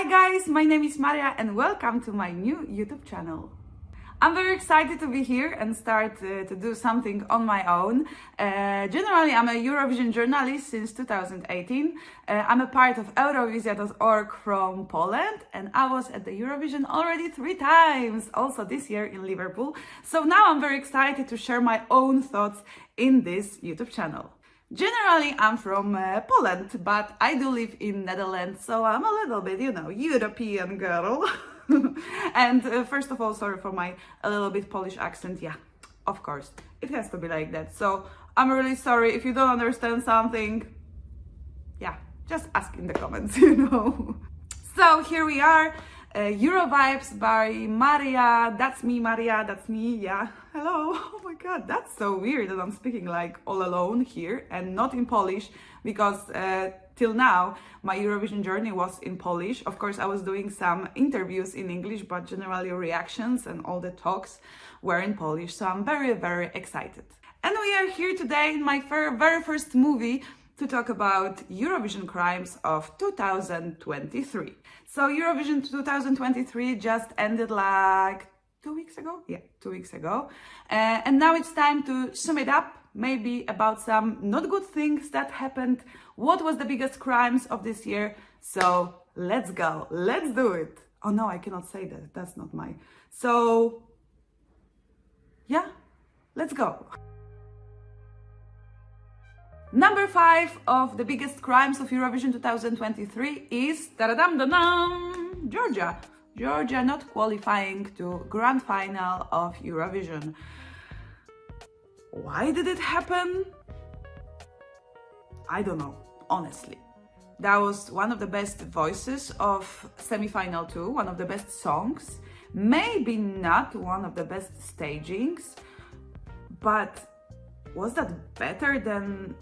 Hi guys, my name is Maria and welcome to my new YouTube channel. I'm very excited to be here and start to do something on my own. Generally, I'm a Eurovision journalist since 2018. I'm a part of Eurovision.org from Poland and I was at the Eurovision already 3 times, also this year in Liverpool. So now I'm very excited to share my own thoughts in this YouTube channel. Generally, I'm from Poland, but I do live in Netherlands, so I'm a little bit, European girl. And first of all, sorry for my a little bit Polish accent. Yeah, of course, it has to be like that. So I'm really sorry if you don't understand something. Yeah, just ask in the comments, So here we are, Euro Vibes by Maria. That's me, Maria, that's me, yeah. Hello. Oh my god, that's so weird that I'm speaking like all alone here and not in Polish, because till now my Eurovision journey was in Polish. Of course, I was doing some interviews in English, but generally reactions and all the talks were in Polish, so I'm very, very excited. And we are here today in my very first movie to talk about Eurovision crimes of 2023. So Eurovision 2023 just ended like 2 weeks ago? Yeah, 2 weeks ago. And now it's time to sum it up, maybe about some not good things that happened. What was the biggest crimes of this year? So let's go, let's do it. Oh no, I cannot say that, that's not my... So yeah, let's go. Number 5 of the biggest crimes of Eurovision 2023 is Georgia. Georgia not qualifying to grand final of Eurovision. Why did it happen? I don't know, honestly. That was one of the best voices of semi-final 2, one of the best songs. Maybe not one of the best stagings, but was that better than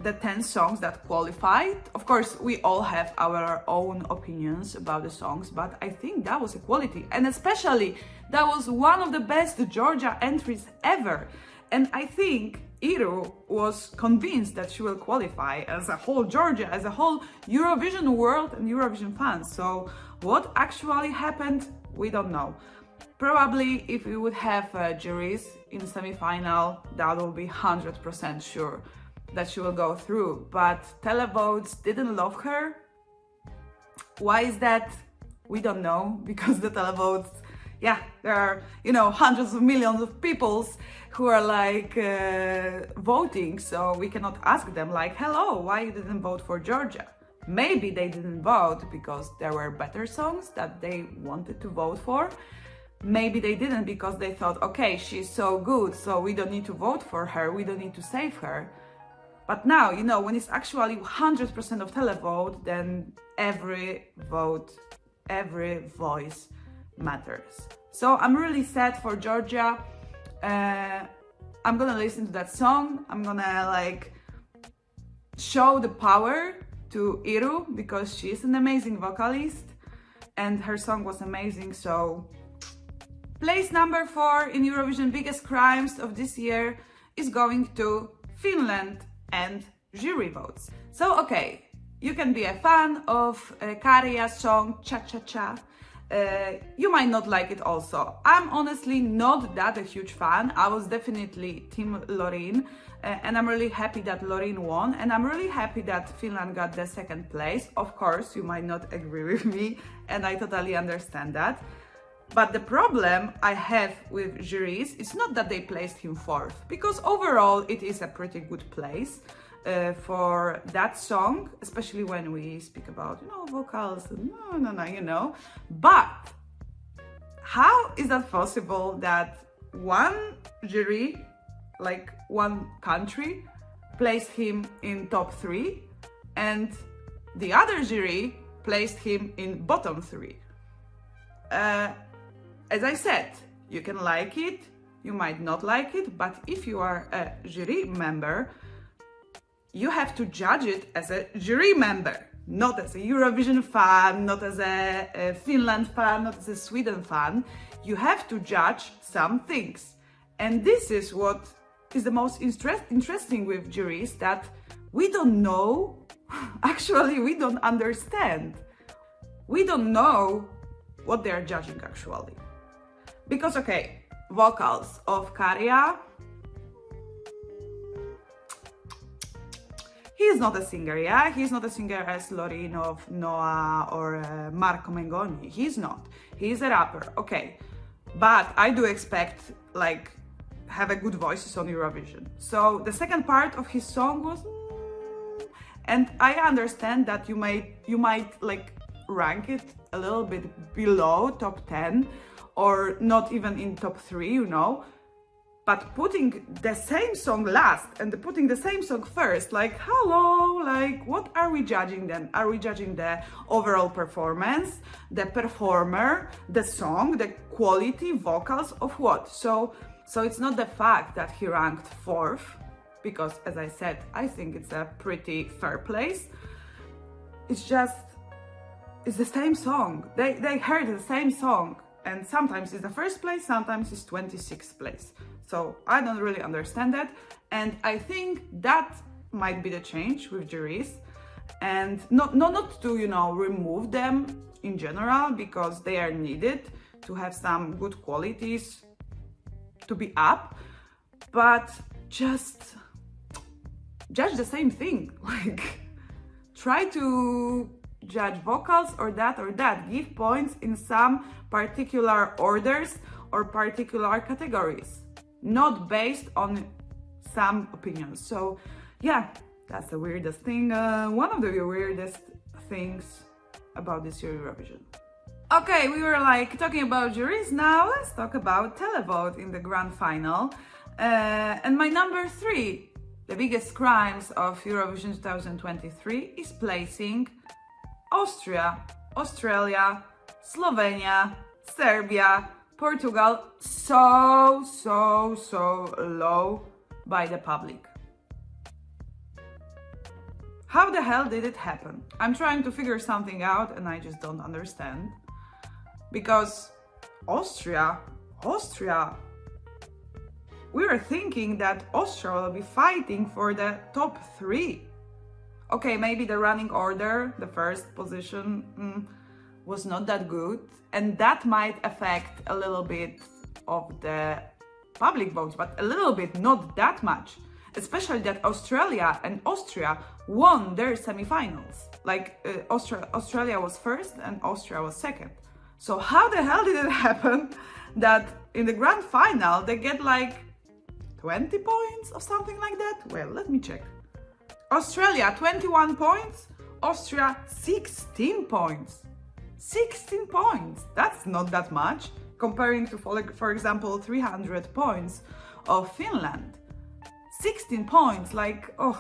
the 10 songs that qualified? Of course, we all have our own opinions about the songs, but I think that was a quality. And especially, that was one of the best Georgia entries ever. And I think Iru was convinced that she will qualify as a whole Georgia, as a whole Eurovision world and Eurovision fans. So what actually happened, we don't know. Probably if we would have juries in semi-final, that will be 100% sure that she will go through, but televotes didn't love her. Why is that? We don't know, because the televotes, yeah, there are, hundreds of millions of people who are like voting, so we cannot ask them like, hello, why you didn't vote for Georgia? Maybe they didn't vote because there were better songs that they wanted to vote for. Maybe they didn't because they thought, okay, she's so good, so we don't need to vote for her, we don't need to save her. But now, when it's actually 100% of televote, then every vote, every voice matters. So I'm really sad for Georgia. I'm gonna listen to that song. I'm gonna show the power to Iru, because she's an amazing vocalist and her song was amazing. So place number 4 in Eurovision biggest crimes of this year is going to Finland and jury votes. So, okay, you can be a fan of Käärijä's song Cha Cha Cha. You might not like it also. I'm honestly not that a huge fan. I was definitely Team Loreen, and I'm really happy that Loreen won, and I'm really happy that Finland got the 2nd place. Of course, you might not agree with me, and I totally understand that. But the problem I have with juries is not that they placed him 4th, because overall it is a pretty good place for that song, especially when we speak about, vocals, But how is that possible that one jury, like one country, placed him in top 3 and the other jury placed him in bottom 3? As I said, you can like it, you might not like it, but if you are a jury member, you have to judge it as a jury member, not as a Eurovision fan, not as a Finland fan, not as a Sweden fan. You have to judge some things. And this is what is the most interesting with juries, that we don't know, actually we don't understand. we don't know what they are judging actually. Because, okay, vocals of Käärijä, he's not a singer, yeah? He's not a singer as Lorinov, Noah, or Marco Mengoni. He's not. He's a rapper, okay. But I do expect, like, have a good voices on Eurovision. So the second part of his song was, and I understand that you might like rank it a little bit below top 10 or not even in top 3, you know. But putting the same song last and putting the same song first, like, hello, like, what are we judging then? Are we judging the overall performance, the performer, the song, the quality, vocals of what? So it's not the fact that he ranked 4th, because as I said, I think it's a pretty fair place. It's just, it's the same song. They heard the same song, and sometimes it's the first place, sometimes it's 26th place. So I don't really understand that, and I think that might be the change with juries, and not to, you know, remove them in general, because they are needed to have some good qualities to be up, but just judge the same thing. Like, try to judge vocals or that, give points in some particular orders or particular categories, not based on some opinions. So yeah, that's the weirdest thing, one of the weirdest things about this year Eurovision. Okay, we were like talking about juries, now let's talk about televote in the grand final. And my number 3, the biggest crimes of Eurovision 2023 is placing Austria, Australia, Slovenia, Serbia, Portugal so low by the public. How the hell did it happen? I'm trying to figure something out and I just don't understand. Because Austria, we were thinking that Austria will be fighting for the top 3. Okay, maybe the running order, the first position, was not that good, and that might affect a little bit of the public votes, but a little bit, not that much. Especially that Australia and Austria won their semi-finals. Like, Australia was first and Austria was second. So how the hell did it happen that in the grand final they get like 20 points or something like that? Well, let me check. Australia 21 points, Austria 16 points. 16 points, that's not that much, comparing to, for example, 300 points of Finland. 16 points, like, oh,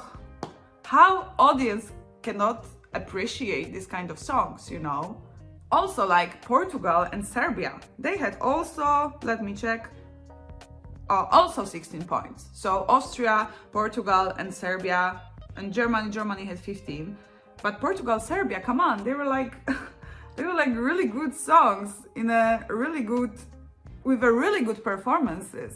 how audience cannot appreciate this kind of songs, you know? Also, like Portugal and Serbia, they had also, let me check, also 16 points. So Austria, Portugal and Serbia, and Germany had 15. But Portugal, Serbia, come on, they were like really good songs in a really good, with a really good performances.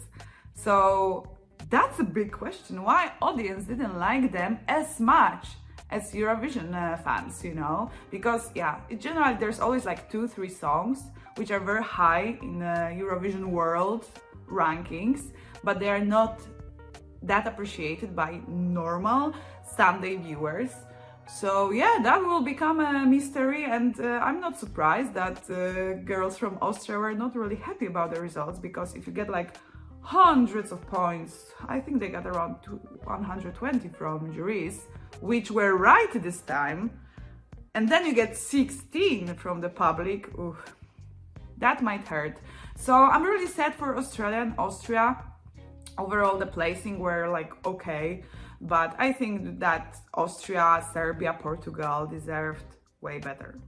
So that's a big question, why audience didn't like them as much as Eurovision fans, you know? Because yeah, in general there's always like 2-3 songs which are very high in Eurovision world rankings, but they are not that appreciated by normal Sunday viewers. So yeah, that will become a mystery, and I'm not surprised that girls from Austria were not really happy about the results, because if you get like hundreds of points, I think they got around 120 from juries, which were right this time, and then you get 16 from the public, oof, that might hurt. So I'm really sad for Australia and Austria. Overall, the placing were like okay, but I think that Austria, Serbia, Portugal deserved way better.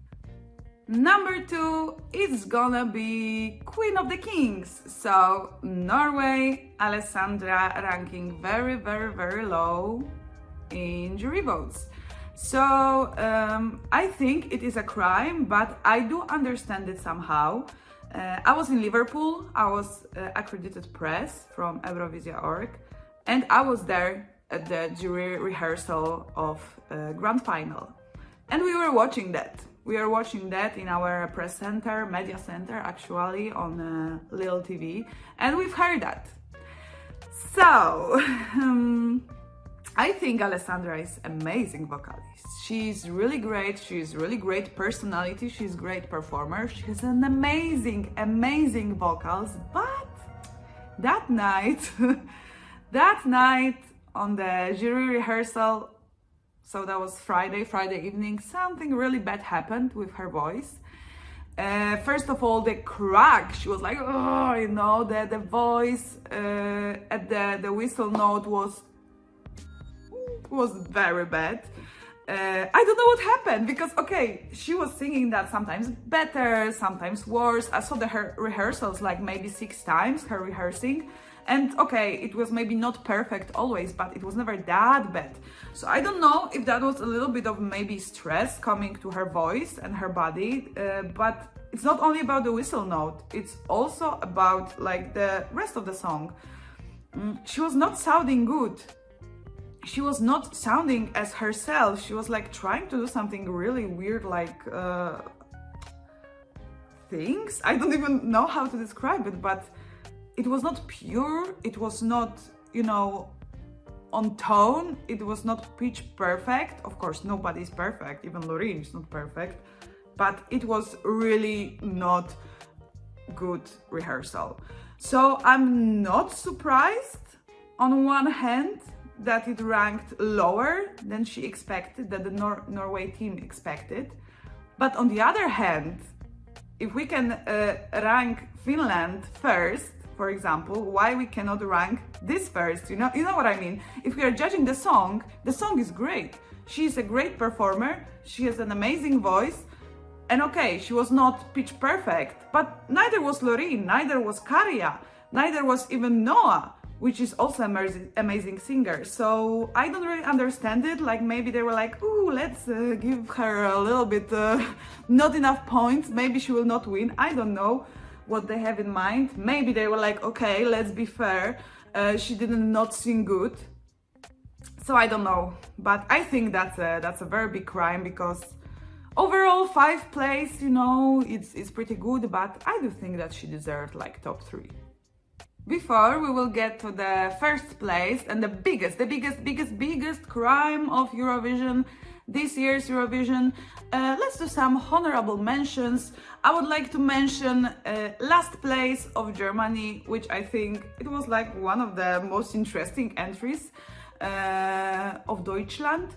Number 2 is gonna be Queen of the Kings. So Norway, Alessandra ranking very low in jury votes. So I think it is a crime, but I do understand it somehow. I was in Liverpool, I was accredited press from Eurovision.org, and I was there at the jury rehearsal of grand final. And we were watching that. We are watching that in our press center, media center, actually, on Lil TV, and we've heard that. So, I think Alessandra is amazing vocalist. She's really great. She's really great personality. She's great performer. She has an amazing, amazing vocals. But that night, on the jury rehearsal, so that was Friday evening, something really bad happened with her voice. First of all, the crack, she was like, oh, you know, the voice at the whistle note was very bad. I don't know what happened, because, okay, she was singing that sometimes better, sometimes worse. I saw her rehearsals like maybe 6 times, her rehearsing. And okay, it was maybe not perfect always, but it was never that bad. So I don't know if that was a little bit of maybe stress coming to her voice and her body, but it's not only about the whistle note, it's also about like the rest of the song. She was not sounding good. She was not sounding as herself. She was like trying to do something really weird, like things. I don't even know how to describe it, but it was not pure, it was not, you know, on tone, it was not pitch perfect. Of course, nobody's perfect, even Loreen is not perfect, but it was really not good rehearsal. So I'm not surprised, on one hand, that it ranked lower than she expected, that the Norway team expected. But on the other hand, if we can rank Finland first, for example, why we cannot rank this first? You know what I mean? If we are judging the song is great. She is a great performer. She has an amazing voice. And okay, she was not pitch perfect, but neither was Loreen, neither was Käärijä, neither was even Noah, which is also an amazing singer. So I don't really understand it. Like maybe they were like, ooh, let's give her a little bit, not enough points. Maybe she will not win. I don't know what they have in mind. Maybe they were like, okay, let's be fair. She did not sing good. So I don't know. But I think that's a very big crime, because overall 5th place, you know, it's pretty good, but I do think that she deserved like top 3. Before we will get to the 1st place and the biggest crime of Eurovision, this year's Eurovision, let's do some honorable mentions. I would like to mention last place of Germany, which I think it was like one of the most interesting entries of Deutschland.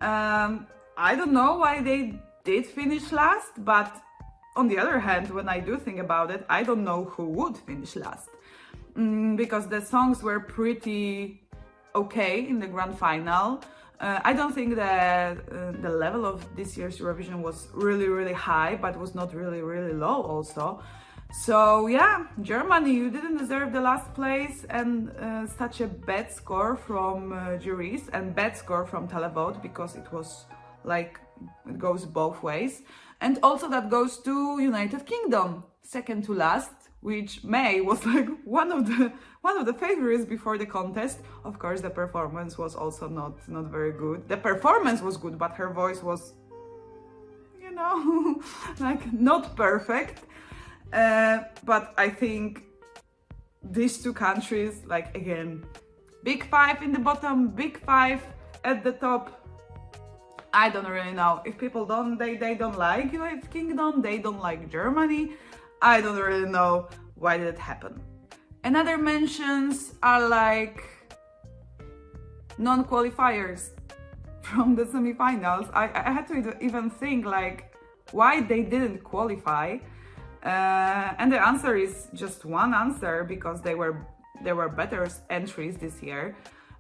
I don't know why they did finish last, but on the other hand, when I do think about it, I don't know who would finish last. Because the songs were pretty okay in the grand final. I don't think that the level of this year's Eurovision was really high, but was not really low also. So yeah, Germany, you didn't deserve the last place, and such a bad score from juries and bad score from televote, because it was like, it goes both ways. And also that goes to United Kingdom, second to last, which May was like one of the favorites before the contest. Of course, the performance was also not very good. The performance was good, but her voice was, you know, like not perfect. But I think these 2 countries, like again, big 5 in the bottom, big 5 at the top. I don't really know. If people they don't like United Kingdom, they don't like Germany. I don't really know why did it happen. Another mentions are like non-qualifiers from the semi-finals. I had to even think like why they didn't qualify, and the answer is just one answer, because there were better entries this year.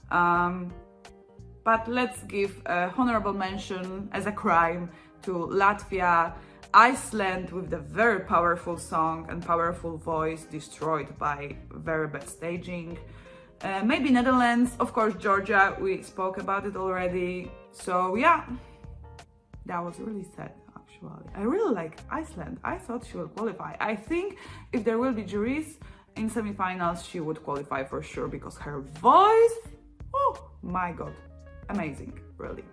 But let's give a honorable mention as a crime to Latvia, Iceland with the very powerful song and powerful voice destroyed by very bad staging. Maybe Netherlands, of course Georgia, we spoke about it already. So yeah, that was really sad actually. I really like Iceland. I thought she would qualify. I think if there will be juries in semi-finals, she would qualify for sure, because her voice, oh my god, amazing, really.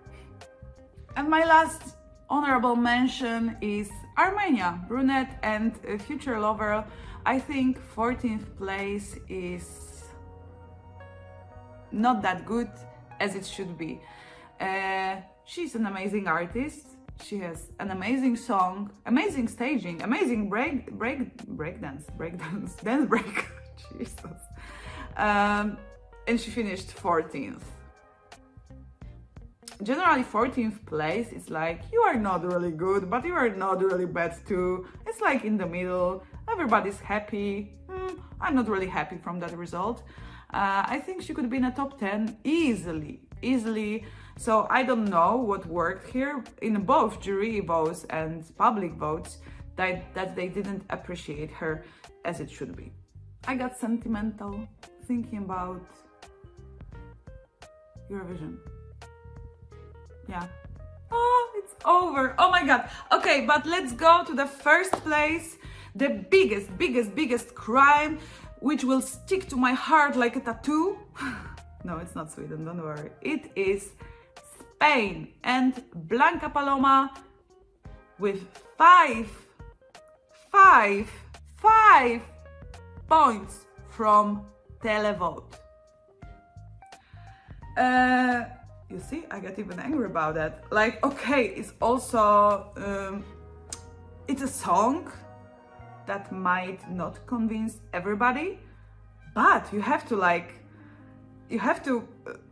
And my last honorable mention is Armenia, Brunette and Future Lover. I think 14th place is not that good as it should be. She's an amazing artist. She has an amazing song, amazing staging, amazing breakdance, dance break. Jesus. And she finished 14th. Generally 14th place is like, you are not really good, but you are not really bad too. It's like in the middle, everybody's happy. I'm not really happy from that result. I think she could be in a top 10 easily. So I don't know what worked here in both jury votes and public votes that they didn't appreciate her as it should be. I got sentimental thinking about Eurovision. Yeah. Oh, it's over. Oh my god. Okay, but let's go to the first place. The biggest crime, which will stick to my heart like a tattoo. No, it's not Sweden, don't worry. It is Spain and Blanca Paloma with five points from televote. You see, I get even angry about that. Like, okay, it's also, it's a song that might not convince everybody, but you have to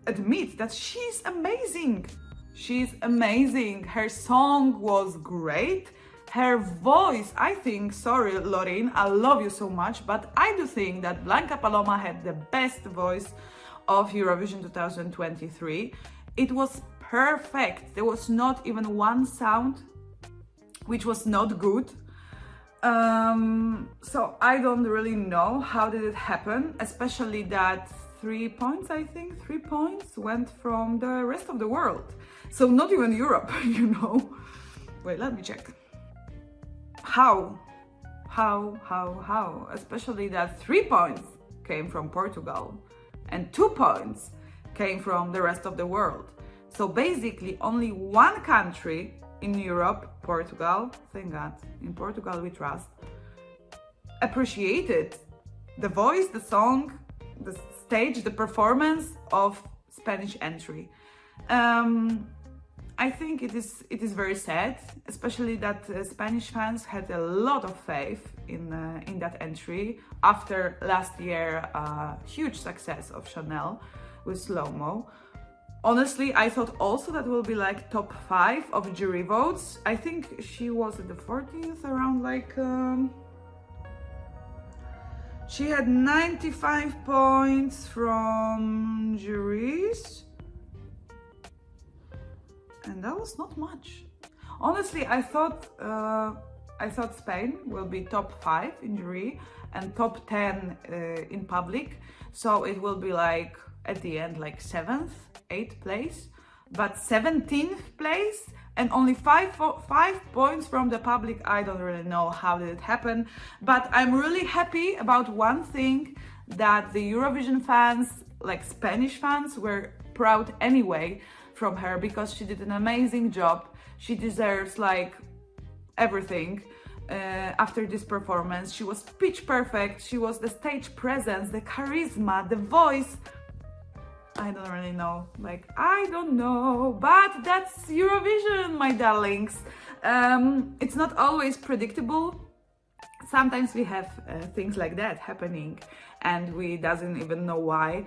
admit that she's amazing. She's amazing. Her song was great. Her voice, I think, sorry, Lorin, I love you so much, but I do think that Blanca Paloma had the best voice of Eurovision 2023. It was perfect. There was not even one sound which was not good. So I don't really know how did it happen, especially that 3 points, I think, 3 points went from the rest of the world. So not even Europe, you know. Wait, let me check. How? Especially that 3 points came from Portugal and 2 points came from the rest of the world. So basically only one country in Europe, Portugal, thank God, in Portugal we trust, appreciated the voice, the song, the stage, the performance of Spanish entry. I think it is very sad, especially that Spanish fans had a lot of faith in that entry after last year huge success of Chanel with Slow Mo. Honestly, I thought also that will be like top 5 of jury votes. I think she was at the 14th, around like she had 95 points from juries, and that was not much. Honestly, I thought Spain will be top 5 in jury and top 10 in public, so it will be like at the end like 7th, 8th place, but 17th place and only 5 points from the public. I don't really know how did it happen, but I'm really happy about one thing, that the Eurovision fans, like Spanish fans, were proud anyway from her, because she did an amazing job. She deserves like everything. After this performance, she was pitch perfect. She was the stage presence, the charisma, the voice. I don't really know, like, I don't know, but that's Eurovision, my darlings. It's not always predictable. Sometimes we have things like that happening and we doesn't even know why.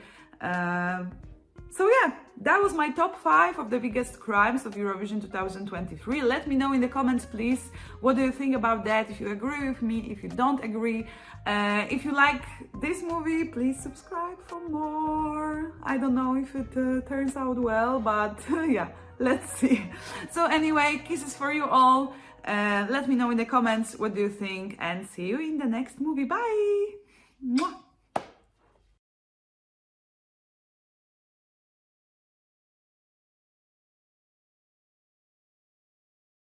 So yeah, that was my top 5 of the biggest crimes of Eurovision 2023. Let me know in the comments, please. What do you think about that? If you agree with me, if you don't agree. If you like this movie, please subscribe for more. I don't know if it turns out well, but yeah, let's see. So anyway, kisses for you all. Let me know in the comments what do you think, and see you in the next movie. Bye! Mwah.